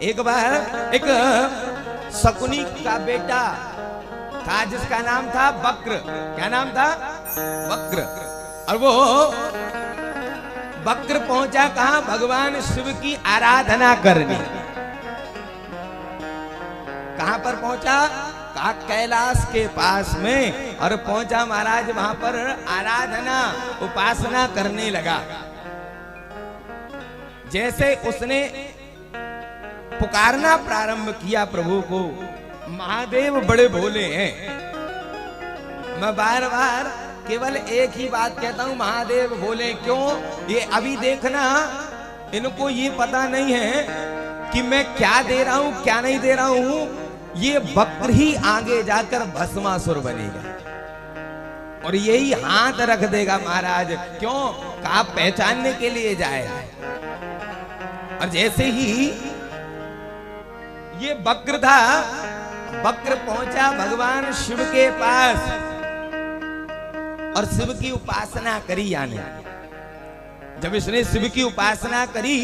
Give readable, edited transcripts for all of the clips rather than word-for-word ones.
एक बार एक शकुनी का बेटा था जिसका नाम था वक्र। क्या नाम था? वक्र। और वो वक्र पहुंचा कहां? भगवान शिव की आराधना करने। कहां पर पहुंचा? कहा कैलाश के पास में। और पहुंचा महाराज वहां पर आराधना उपासना करने लगा। जैसे उसने पुकारना प्रारंभ किया प्रभु को, महादेव बड़े भोले हैं। मैं बार बार केवल एक ही बात कहता हूं, महादेव भोले क्यों? ये अभी देखना, इनको ये पता नहीं है कि मैं क्या दे रहा हूं क्या नहीं दे रहा हूं। ये वक्र ही आगे जाकर भस्मासुर बनेगा और यही हाथ रख देगा महाराज। क्यों? कहा पहचानने के लिए जाए। और जैसे ही ये वक्र था, वक्र पहुंचा भगवान शिव के पास और शिव की उपासना करी। यानी जब इसने शिव की उपासना करी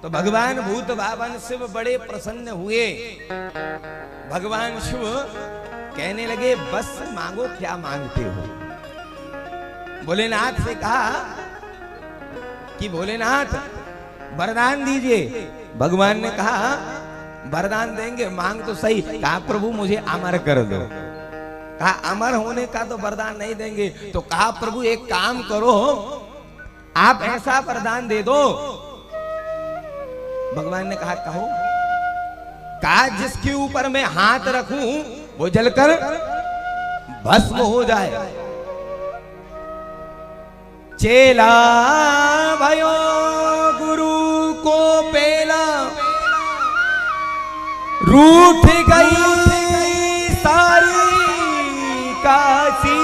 तो भगवान भूत भावन शिव बड़े प्रसन्न हुए। भगवान शिव कहने लगे, बस मांगो, क्या मांगते हो? भोलेनाथ से कहा कि भोलेनाथ वरदान दीजिए। भगवान ने कहा वरदान देंगे, मांग तो सही। कहा प्रभु मुझे अमर कर दो। कहा अमर होने का तो वरदान नहीं देंगे। तो कहा प्रभु एक काम करो, आप ऐसा वरदान दे दो। भगवान ने कहा कहो। कहा जिसके ऊपर मैं हाथ रखूं वो जलकर भस्म हो जाए। चेला भयो गुरु को पेला, रूठ गई सारी काशी।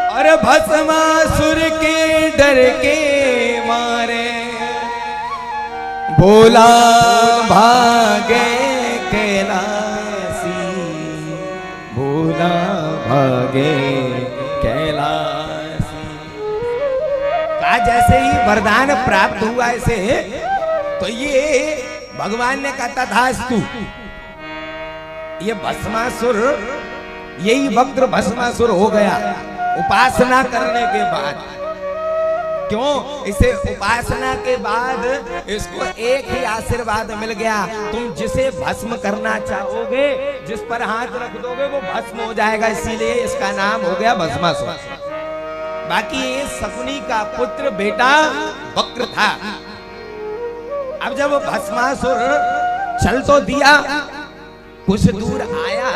और भस्मासुर के डर के मारे भोला भागे कैलासी। भोला भागे कैलासी। कहा जैसे ही वरदान प्राप्त हुआ इसे, तो ये भगवान ने कहा तथास्तु। ये भस्मासुर, यही वक्र भस्मासुर हो गया उपासना करने के बाद। क्यों? इसे उपासना के बाद इसको एक ही आशीर्वाद मिल गया, तुम जिसे भस्म करना चाहोगे, जिस पर हाथ रख दोगे वो भस्म हो जाएगा। इसीलिए इसका नाम हो गया भस्मासुर। बाकी ये शकुनी का पुत्र बेटा वक्र था। अब जब भस्मासुर चल तो दिया, कुछ दूर आया,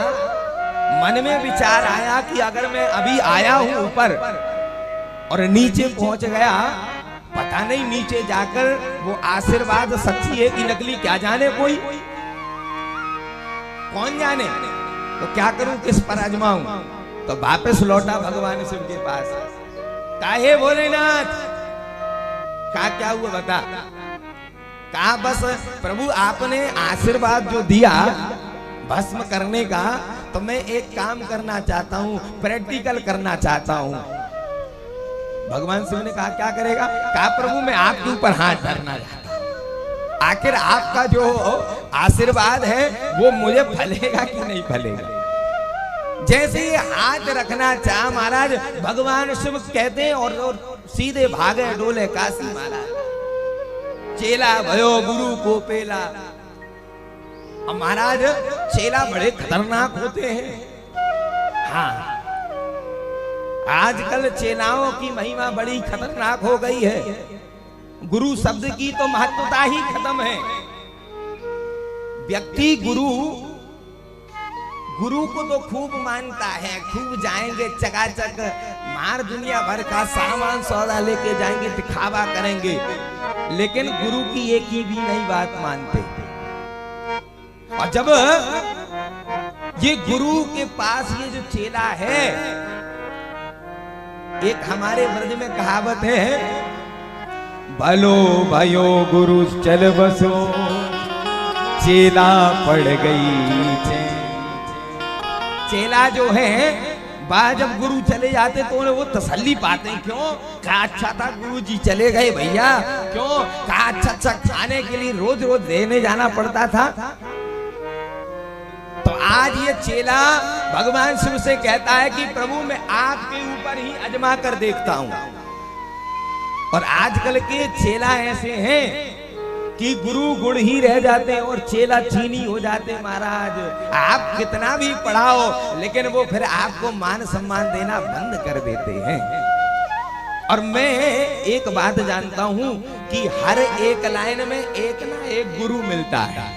मन में विचार आया कि अगर मैं अभी आया हूं ऊपर और नीचे पहुंच गया, पता नहीं नीचे जाकर वो आशीर्वाद सच्ची है कि नकली, क्या जाने, कोई कौन जाने। तो क्या करूं, किस पर आजमाऊं? तो वापस लौटा भगवान शिव के पास। काहे भोलेनाथ, का क्या हुआ बता? कहा बस प्रभु आपने आशीर्वाद जो दिया भस्म करने का, तो मैं एक काम करना चाहता हूं, प्रैक्टिकल करना चाहता हूं। भगवान शिव ने कहा क्या करेगा? कहा प्रभु मैं आपके ऊपर हाथ धरना चाहता हूं। आखिर आपका जो आशीर्वाद है वो मुझे फलेगा कि नहीं फलेगा। जैसे ही हाथ रखना चाहा महाराज, भगवान शिव कहते हैं और सीधे भागे डोले काशी महाराज। चेला भयो गुरु को पेला। अब महाराज चेला बड़े खतरनाक होते हैं। हाँ, आजकल चेलाओं की महिमा बड़ी खतरनाक हो गई है। गुरु शब्द की तो महत्वता ही खत्म है। व्यक्ति गुरु को तो खूब मानता है, खूब जाएंगे चकाचक, मार दुनिया भर का सामान सौदा लेके जाएंगे, दिखावा करेंगे, लेकिन गुरु की एक ही भी नहीं बात मानते। और जब ये गुरु के पास ये जो चेला है, एक हमारे ब्रज में कहावत है, भलो भयो गुरु चल बसो, चेला पड़ गई। चेला जो है बाद जब गुरु चले जाते तो उन्हें वो तसल्ली पाते हैं, क्यों कहा अच्छा था गुरु जी चले गए भैया, क्यों कहा अच्छा अच्छा खाने के लिए रोज रोज देने जाना पड़ता था। तो आज ये चेला भगवान शिव से कहता है कि प्रभु मैं आपके ऊपर ही आजमा कर देखता हूं। और आजकल के चेला ऐसे हैं कि गुरु गुण ही रह जाते हैं और चेला चीनी हो जाते हैं। महाराज आप कितना भी पढ़ाओ लेकिन वो फिर आपको मान सम्मान देना बंद कर देते हैं। और मैं एक बात जानता हूं कि हर एक लाइन में एक ना एक गुरु मिलता है,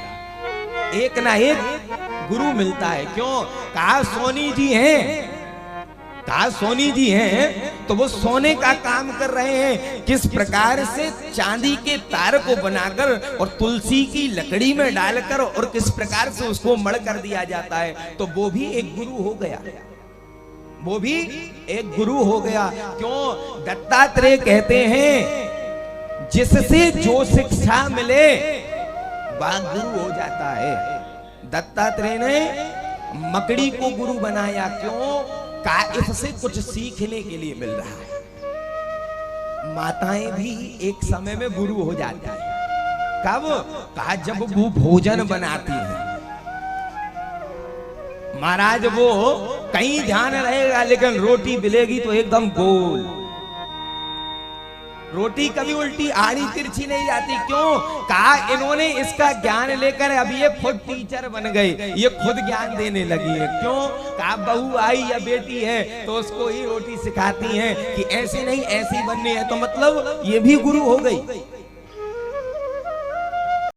एक ना एक गुरु मिलता है। क्यों कहा सोनी जी हैं, कहा सोनी जी हैं तो वो सोने का काम कर रहे हैं। किस प्रकार से चांदी के तार को बनाकर और तुलसी की लकड़ी में डालकर और किस प्रकार से उसको मढ़ कर दिया जाता है, तो वो भी एक गुरु हो गया, वो भी एक गुरु हो गया। क्यों दत्तात्रेय कहते हैं जिससे जो शिक्षा मिले वह गुरु हो जाता है। दत्तात्रेय ने मकड़ी को गुरु बनाया, क्यों का इससे कुछ सीखने के लिए मिल रहा है। माताएं भी एक समय में गुरु हो जाती हैं। कब कहा जब वो भोजन बनाती हैं। महाराज वो कहीं ध्यान रहेगा लेकिन रोटी मिलेगी तो एकदम गोल, रोटी कभी उल्टी आड़ी तिरछी नहीं जाती। क्यों कहा इन्होंने इसका ज्ञान लेकर अभी ये खुद टीचर बन गए, ये खुद ज्ञान देने लगी है। क्यों कहा बहू आई या बेटी है तो उसको ही रोटी सिखाती हैं कि ऐसे नहीं ऐसी बननी है, तो मतलब ये भी गुरु हो गई।